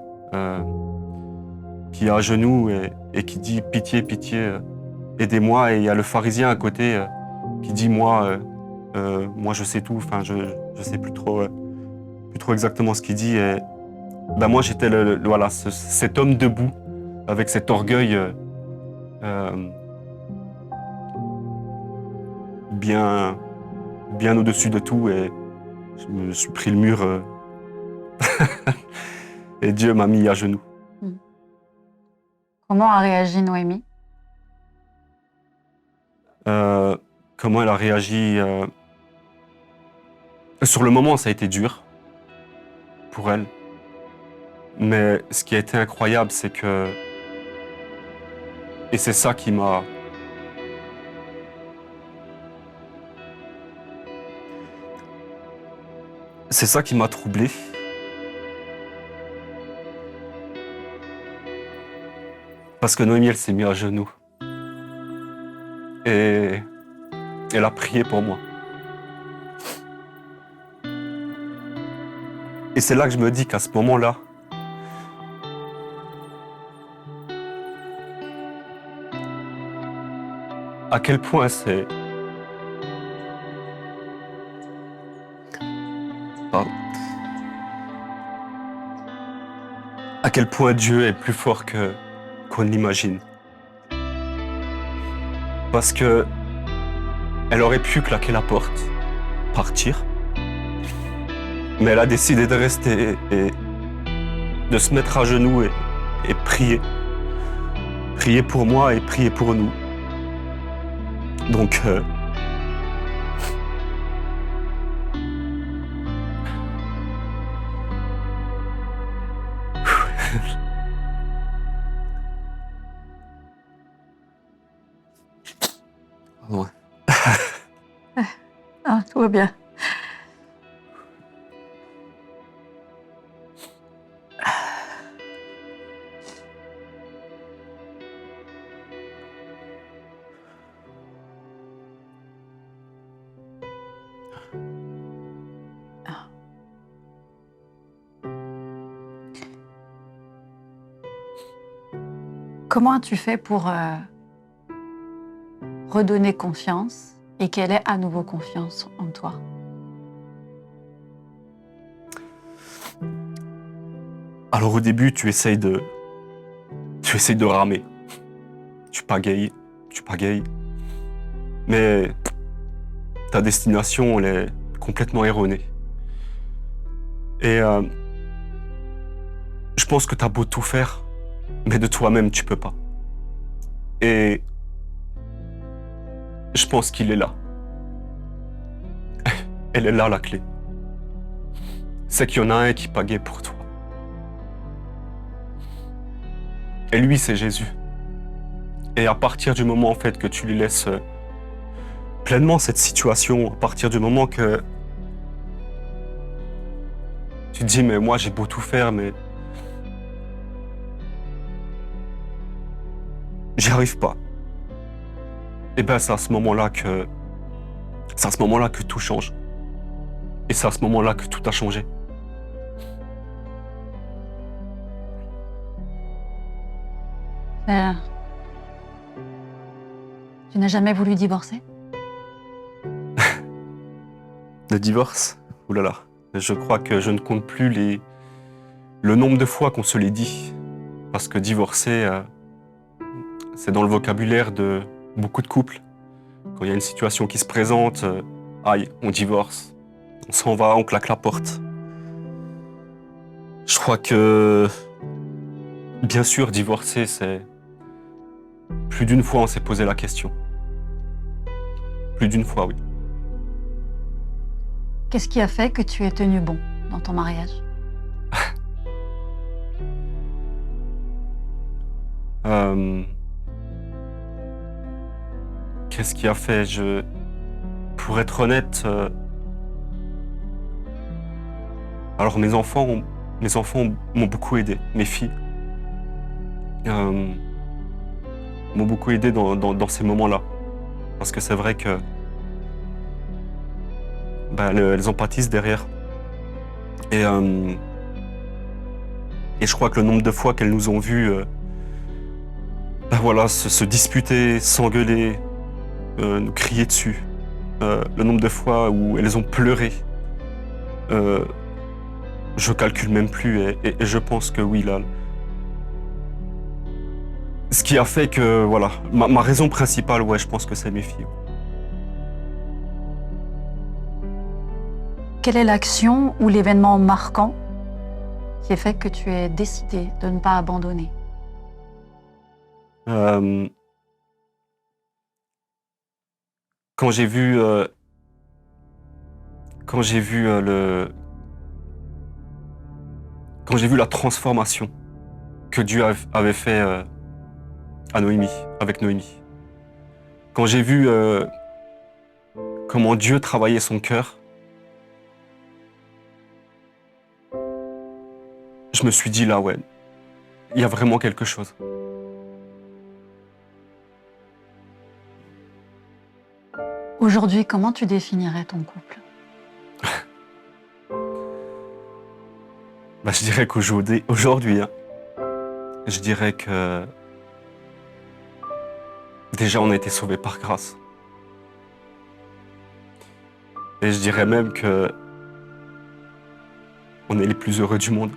qui est à genoux et qui dit « Pitié, pitié, aidez-moi ». Et il y a le pharisien à côté qui dit « Moi, je sais tout ». Enfin, je sais plus trop exactement ce qu'il dit. Et moi, j'étais cet homme debout avec cet orgueil bien au-dessus de tout, et je me suis pris le mur et Dieu m'a mis à genoux. Comment a réagi Noémie? Comment elle a réagi sur le moment, ça a été dur pour elle. Mais ce qui a été incroyable, c'est que... Et c'est ça qui m'a... C'est ça qui m'a troublé. Parce que Noémie, elle s'est mise à genoux. Et elle a prié pour moi. Et c'est là que je me dis qu'à ce moment-là, à quel point c'est... Pardon. quel point Dieu est plus fort qu'on ne l'imagine. Parce que elle aurait pu claquer la porte, partir, mais elle a décidé de rester et de se mettre à genoux et prier. Prier pour moi et prier pour nous. Donc, ouais. Ah, tout va bien. Comment as-tu fait pour redonner confiance et qu'elle ait à nouveau confiance en toi? Alors au début, tu essayes de ramer. Tu pagayes. Mais ta destination, elle est complètement erronée. Et je pense que tu as beau tout faire, mais de toi-même, tu peux pas. Et je pense qu'il est là. Elle est là, la clé. C'est qu'il y en a un qui pagaie pour toi. Et lui, c'est Jésus. Et à partir du moment, en fait, que tu lui laisses pleinement cette situation, à partir du moment que tu te dis, mais moi, j'ai beau tout faire, mais j'y arrive pas. Et ben, c'est à ce moment-là que tout change. Et c'est à ce moment-là que tout a changé. Tu n'as jamais voulu divorcer? Le divorce, oulala, je crois que je ne compte plus le nombre de fois qu'on se l'est dit. Parce que divorcer, c'est dans le vocabulaire de beaucoup de couples. Quand il y a une situation qui se présente, aïe, on divorce, on s'en va, on claque la porte. Je crois que, bien sûr, divorcer, c'est... Plus d'une fois, on s'est posé la question. Plus d'une fois, oui. Qu'est-ce qui a fait que tu aies tenu bon dans ton mariage? Qu'est-ce qui a fait? Pour être honnête, alors mes enfants m'ont beaucoup aidé, mes filles m'ont beaucoup aidé dans ces moments-là, parce que c'est vrai que elles en pâtissent derrière. Et je crois que le nombre de fois qu'elles nous ont vus se disputer, s'engueuler, nous crier dessus, le nombre de fois où elles ont pleuré, je calcule même plus et je pense que oui, là. Ce qui a fait que, voilà, ma raison principale, ouais, je pense que c'est mes filles. Quelle est l'action ou l'événement marquant qui a fait que tu aies décidé de ne pas abandonner? Quand j'ai vu la transformation que Dieu avait fait à Noémie, avec Noémie. Quand j'ai vu comment Dieu travaillait son cœur, je me suis dit là, ouais, il y a vraiment quelque chose. Aujourd'hui, comment tu définirais ton couple? Je dirais qu'aujourd'hui, je dirais que déjà on a été sauvés par grâce. Et je dirais même que on est les plus heureux du monde.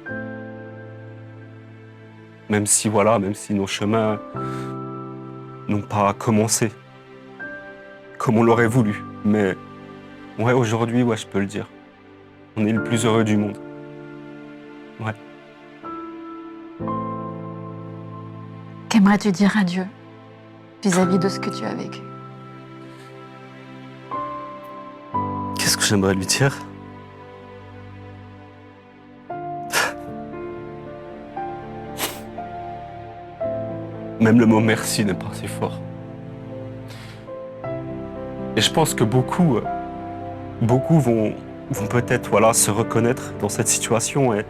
même si nos chemins n'ont pas commencé comme on l'aurait voulu. Mais ouais, aujourd'hui, ouais, je peux le dire. On est le plus heureux du monde. Ouais. Qu'aimerais-tu dire à Dieu vis-à-vis de ce que tu as vécu? Qu'est-ce que j'aimerais lui dire? Même le mot merci n'est pas assez fort. Et je pense que beaucoup vont peut-être se reconnaître dans cette situation. Et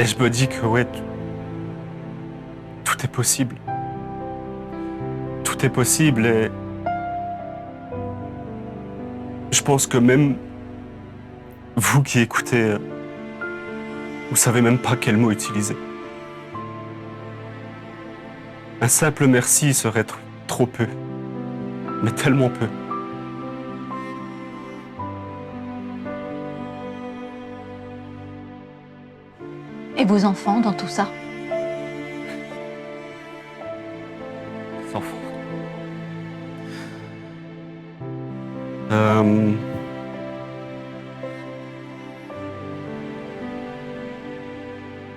je me dis que ouais, tout est possible. Tout est possible et je pense que même vous qui écoutez, vous savez même pas quel mot utiliser. Un simple merci serait trop peu, mais tellement peu. Et vos enfants dans tout ça? Sans fond.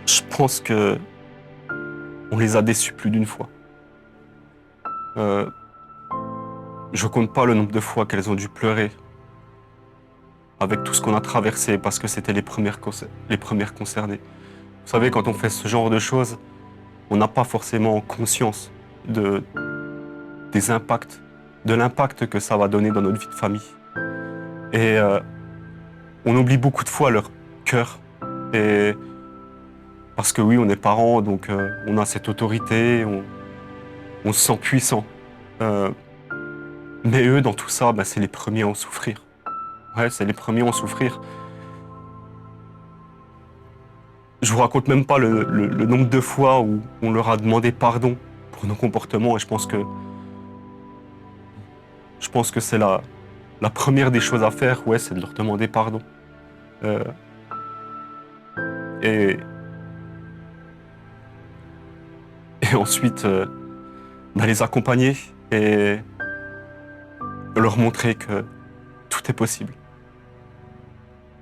Je pense que on les a déçus plus d'une fois. Je compte pas le nombre de fois qu'elles ont dû pleurer avec tout ce qu'on a traversé parce que c'était les premières concernées. Vous savez, quand on fait ce genre de choses, on n'a pas forcément conscience de l'impact que ça va donner dans notre vie de famille. Et on oublie beaucoup de fois leur cœur. Et parce que oui, on est parents, donc on a cette autorité, on se sent puissant. Mais eux, dans tout ça, c'est les premiers à en souffrir. Ouais, c'est les premiers à en souffrir. Je vous raconte même pas le nombre de fois où on leur a demandé pardon pour nos comportements et je pense que c'est la première des choses à faire, ouais, c'est de leur demander pardon. Et ensuite, les accompagner et leur montrer que tout est possible.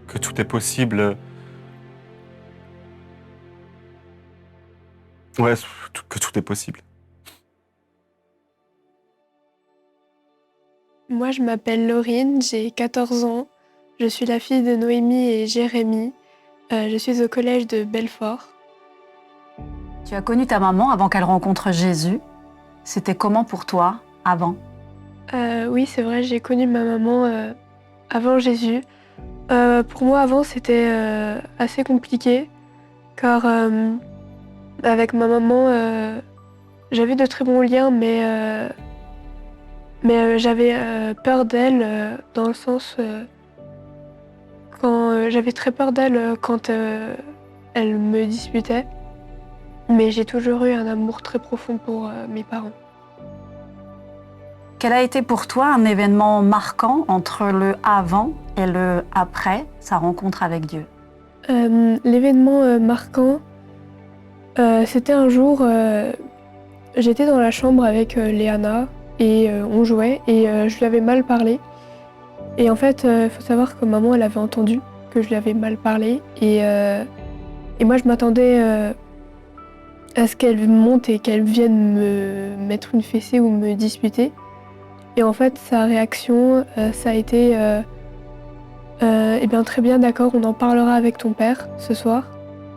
Que tout est possible. Ouais, que tout est possible. Moi, je m'appelle Laurine, j'ai 14 ans. Je suis la fille de Noémie et Jérémy. Je suis au collège de Belfort. Tu as connu ta maman avant qu'elle rencontre Jésus. C'était comment pour toi avant? Oui, c'est vrai, j'ai connu ma maman avant Jésus. Pour moi, avant, c'était assez compliqué, car avec ma maman, j'avais de très bons liens, mais j'avais peur d'elle dans le sens quand j'avais très peur d'elle quand elle me disputait. Mais j'ai toujours eu un amour très profond pour mes parents. Quel a été pour toi un événement marquant entre le avant et le après sa rencontre avec Dieu? L'événement marquant, c'était un jour, j'étais dans la chambre avec Léana et on jouait et je lui avais mal parlé. Et en fait, il faut savoir que maman, elle avait entendu que je lui avais mal parlé et moi, je m'attendais à ce qu'elle monte et qu'elle vienne me mettre une fessée ou me disputer. Et en fait, sa réaction, ça a été eh bien très bien, d'accord, on en parlera avec ton père ce soir.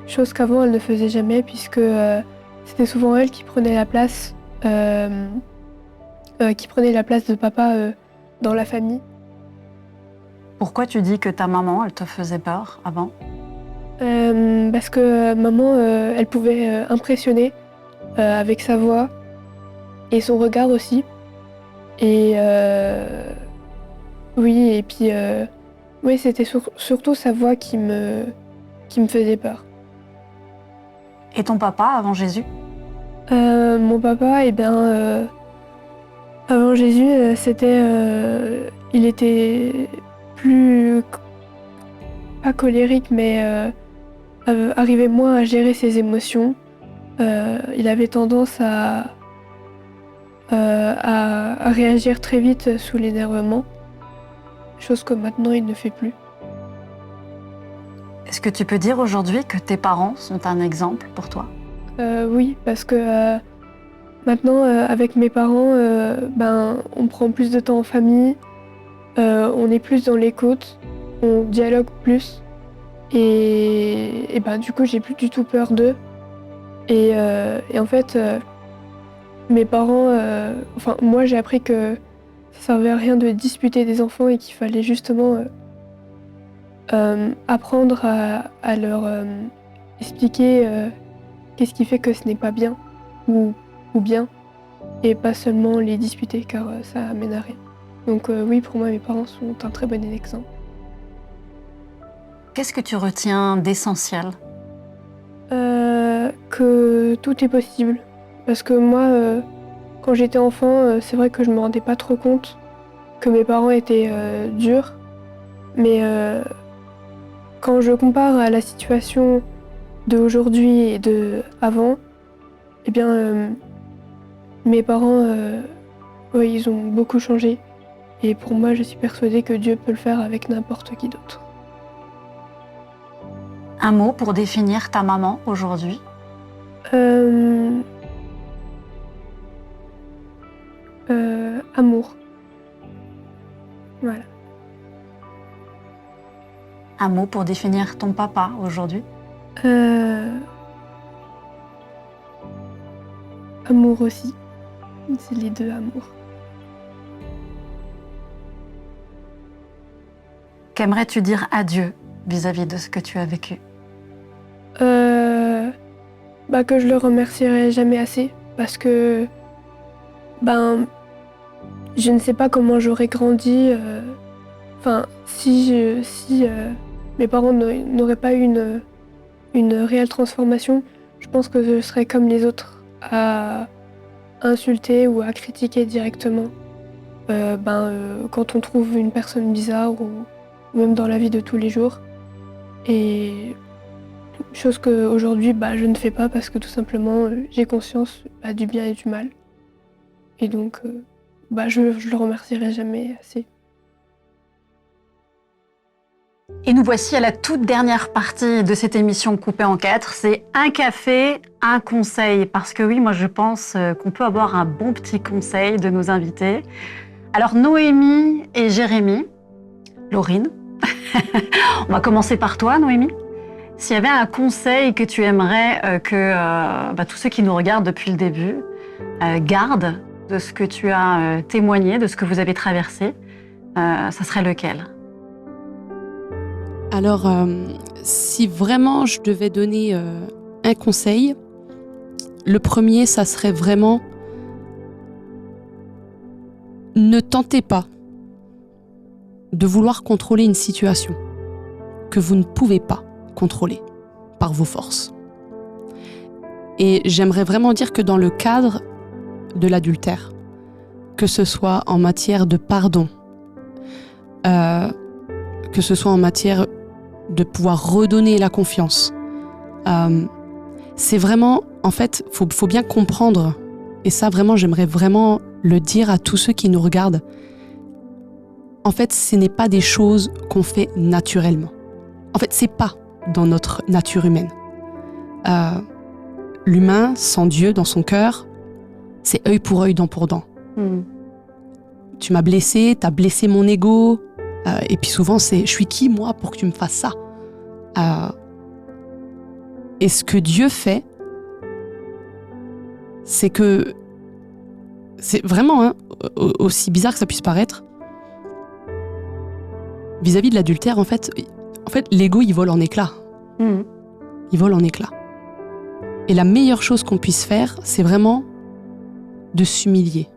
Chose qu'avant, elle ne faisait jamais puisque c'était souvent elle qui prenait la place, de papa dans la famille. Pourquoi tu dis que ta maman, elle te faisait peur avant? Parce que maman, elle pouvait impressionner avec sa voix et son regard aussi. Et oui, et puis oui, c'était surtout sa voix qui me faisait peur. Et ton papa avant Jésus? Mon papa, eh bien, avant Jésus, il était plus pas colérique, mais arrivait moins à gérer ses émotions. Il avait tendance à réagir très vite sous l'énervement, chose que maintenant il ne fait plus. Est-ce que tu peux dire aujourd'hui que tes parents sont un exemple pour toi? Oui, parce que maintenant, avec mes parents, on prend plus de temps en famille, on est plus dans l'écoute, on dialogue plus. Et du coup, j'ai plus du tout peur d'eux. Et en fait, mes parents... moi, j'ai appris que ça servait à rien de disputer des enfants et qu'il fallait justement apprendre à leur expliquer qu'est-ce qui fait que ce n'est pas bien ou bien, et pas seulement les disputer, car ça amène à rien. Donc oui, pour moi, mes parents sont un très bon exemple. Qu'est-ce que tu retiens d'essentiel? Que tout est possible. Parce que moi, quand j'étais enfant, c'est vrai que je me rendais pas trop compte que mes parents étaient durs. Mais quand je compare à la situation d'aujourd'hui et de avant, eh bien, mes parents, ils ont beaucoup changé. Et pour moi, je suis persuadée que Dieu peut le faire avec n'importe qui d'autre. Un mot pour définir ta maman aujourd'hui? Amour. Voilà. Un mot pour définir ton papa aujourd'hui? Amour aussi. C'est les deux amours. Qu'aimerais-tu dire adieu vis-à-vis de ce que tu as vécu? Que je le remercierai jamais assez, parce que je ne sais pas comment j'aurais grandi. Si mes parents n'auraient pas eu une réelle transformation, je pense que je serais comme les autres, à insulter ou à critiquer directement. Quand on trouve une personne bizarre ou même dans la vie de tous les jours. Et chose qu'aujourd'hui, je ne fais pas parce que tout simplement, j'ai conscience du bien et du mal. Et donc, je le remercierai jamais assez. Et nous voici à la toute dernière partie de cette émission coupée en 4. C'est un café, un conseil. Parce que oui, moi je pense qu'on peut avoir un bon petit conseil de nos invités. Alors Noémie et Jérémie, Laurine, on va commencer par toi Noémie. S'il y avait un conseil que tu aimerais que tous ceux qui nous regardent depuis le début gardent de ce que tu as témoigné, de ce que vous avez traversé, ça serait lequel? Alors, si vraiment je devais donner un conseil, le premier, ça serait vraiment ne tentez pas de vouloir contrôler une situation que vous ne pouvez pas contrôler par vos forces. Et j'aimerais vraiment dire que dans le cadre de l'adultère, que ce soit en matière de pardon, que ce soit en matière de pouvoir redonner la confiance, c'est vraiment, en fait, faut bien comprendre, et ça vraiment, j'aimerais vraiment le dire à tous ceux qui nous regardent. En fait, ce n'est pas des choses qu'on fait naturellement. En fait, c'est pas dans notre nature humaine. L'humain, sans Dieu dans son cœur, c'est œil pour œil, dent pour dent. Tu m'as blessé, t'as blessé mon ego, et puis souvent c'est « je suis qui moi pour que tu me fasses ça ?» Et ce que Dieu fait, c'est que, c'est vraiment, aussi bizarre que ça puisse paraître, vis-à-vis de l'adultère, en fait, l'ego, il vole en éclats. Il vole en éclats. Et la meilleure chose qu'on puisse faire, c'est vraiment de s'humilier.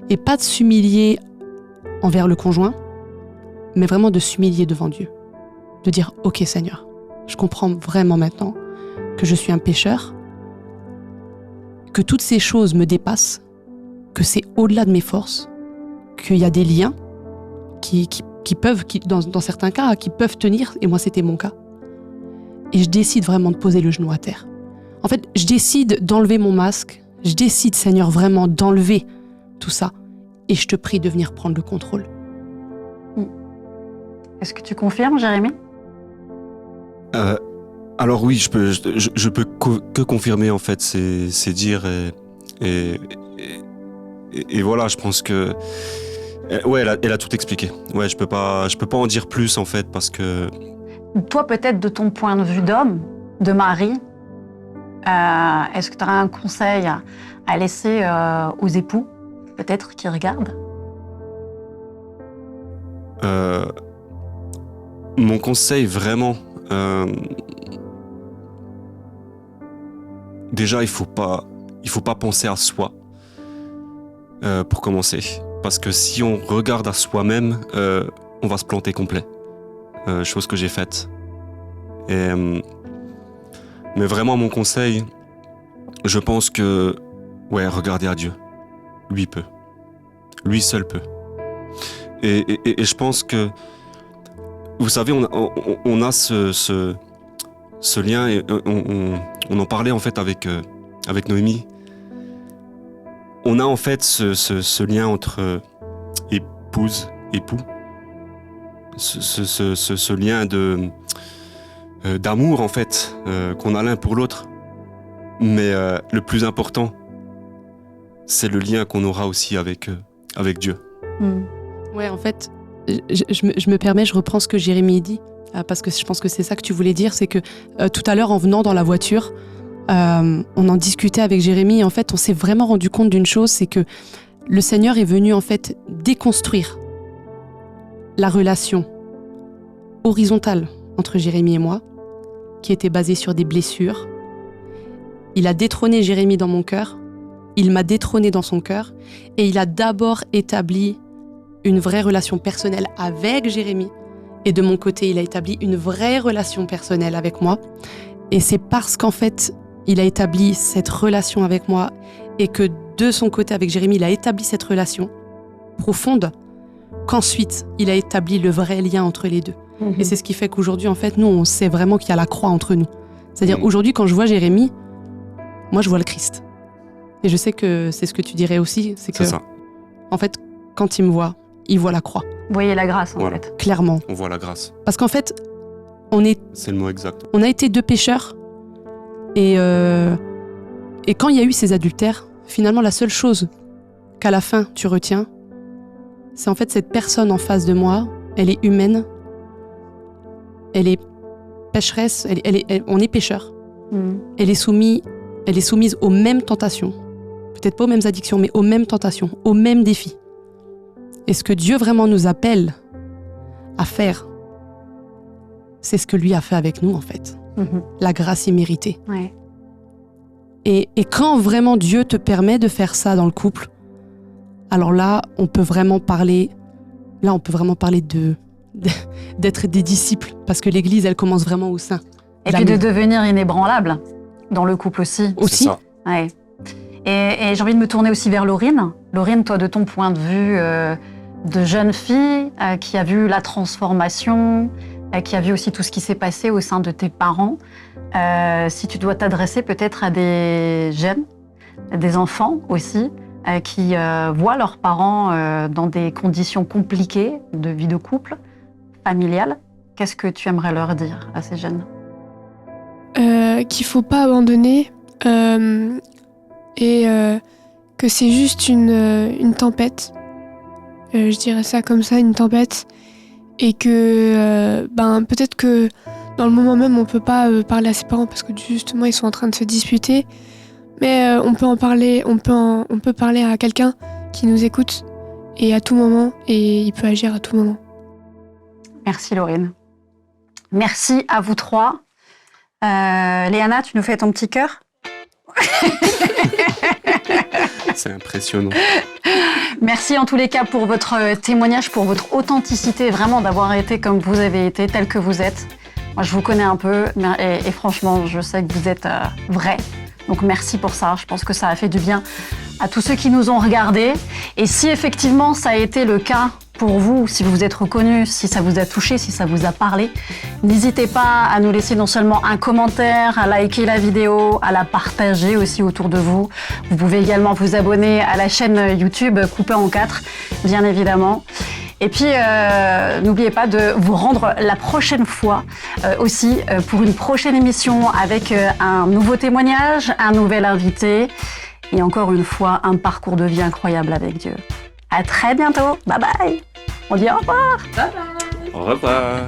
Et pas de s'humilier envers le conjoint, mais vraiment de s'humilier devant Dieu. De dire « Ok Seigneur, je comprends vraiment maintenant que je suis un pécheur, que toutes ces choses me dépassent, que c'est au-delà de mes forces, qu'il y a des liens qui dans certains cas, qui peuvent tenir, et moi c'était mon cas. Et je décide vraiment de poser le genou à terre. En fait, je décide d'enlever mon masque, je décide, Seigneur, vraiment d'enlever tout ça, et je te prie de venir prendre le contrôle. Est-ce que tu confirmes, Jérémie ? Alors oui, je peux que confirmer en fait ces dires et voilà, je pense que ouais, elle a tout expliqué. Ouais, je peux pas en dire plus en fait parce que Toi, peut-être de ton point de vue d'homme, de mari, est-ce que tu aurais un conseil à laisser aux époux, peut-être, qui regardent ? Mon conseil vraiment, déjà il faut pas penser à soi pour commencer, parce que si on regarde à soi-même, on va se planter complet. Chose que j'ai faite. Mais vraiment mon conseil, je pense que ouais, regardez à Dieu. Lui peut. Lui seul peut. Et je pense que vous savez, on a ce lien et on en parlait en fait avec Noémie. On a en fait ce lien entre épouse, époux. Ce lien d'amour en fait qu'on a l'un pour l'autre, mais le plus important c'est le lien qu'on aura aussi avec Dieu. Ouais, en fait, je me permets, je reprends ce que Jérémie dit, parce que je pense que c'est ça que tu voulais dire, c'est que tout à l'heure en venant dans la voiture, on en discutait avec Jérémie, et en fait on s'est vraiment rendu compte d'une chose, c'est que le Seigneur est venu en fait déconstruire la relation horizontale entre Jérémie et moi, qui était basée sur des blessures. Il a détrôné Jérémie dans mon cœur, il m'a détrôné dans son cœur, et il a d'abord établi une vraie relation personnelle avec Jérémie, et de mon côté, il a établi une vraie relation personnelle avec moi. Et c'est parce qu'en fait, il a établi cette relation avec moi, et que de son côté, avec Jérémie, il a établi cette relation profonde, qu'ensuite, il a établi le vrai lien entre les deux. Et c'est ce qui fait qu'aujourd'hui, en fait, nous, on sait vraiment qu'il y a la croix entre nous. C'est-à-dire, aujourd'hui, quand je vois Jérémie, moi, je vois le Christ. Et je sais que c'est ce que tu dirais aussi, c'est que, ça. En fait, quand il me voit, il voit la croix. Vous voyez la grâce, en Voilà. fait. Clairement. On voit la grâce. Parce qu'en fait, C'est le mot exact. on a été deux pécheurs, et quand il y a eu ces adultères, finalement, la seule chose qu'à la fin, tu retiens, c'est en fait cette personne en face de moi, elle est humaine, elle est pécheresse, on est pécheur. Elle est soumise aux mêmes tentations. Peut-être pas aux mêmes addictions, mais aux mêmes tentations, aux mêmes défis. Et ce que Dieu vraiment nous appelle à faire, c'est ce que lui a fait avec nous, en fait. La grâce imméritée. Ouais. Et quand vraiment Dieu te permet de faire ça dans le couple, alors là, on peut vraiment parler d'être des disciples, parce que l'Église, elle commence vraiment au sein. Et puis de devenir inébranlable dans le couple aussi. C'est ça. Ouais. Et j'ai envie de me tourner aussi vers Laurine. Laurine, toi, de ton point de vue de jeune fille qui a vu la transformation, qui a vu aussi tout ce qui s'est passé au sein de tes parents, si tu dois t'adresser peut-être à des jeunes, des enfants aussi, qui voient leurs parents dans des conditions compliquées de vie de couple, familiale, qu'est-ce que tu aimerais leur dire à ces jeunes ? Qu'il faut pas abandonner et que c'est juste une tempête. Je dirais ça comme ça, une tempête. Et que peut-être que dans le moment même, on peut pas parler à ses parents parce que justement, ils sont en train de se disputer. Mais on peut en parler, on peut parler à quelqu'un qui nous écoute et à tout moment, et il peut agir à tout moment. Merci Laurine. Merci à vous trois. Léana, tu nous fais ton petit cœur ? C'est impressionnant. Merci en tous les cas pour votre témoignage, pour votre authenticité, vraiment d'avoir été comme vous avez été, tel que vous êtes. Moi, je vous connais un peu et franchement, je sais que vous êtes vrai. Donc merci pour ça. Je pense que ça a fait du bien à tous ceux qui nous ont regardés. Et si effectivement ça a été le cas pour vous, si vous vous êtes reconnu, si ça vous a touché, si ça vous a parlé, n'hésitez pas à nous laisser non seulement un commentaire, à liker la vidéo, à la partager aussi autour de vous. Vous pouvez également vous abonner à la chaîne YouTube Coupée en 4, bien évidemment. Et puis, n'oubliez pas de vous rendre la prochaine fois aussi pour une prochaine émission avec un nouveau témoignage, un nouvel invité et encore une fois, un parcours de vie incroyable avec Dieu. À très bientôt. Bye bye. On dit au revoir. Bye bye. Au revoir.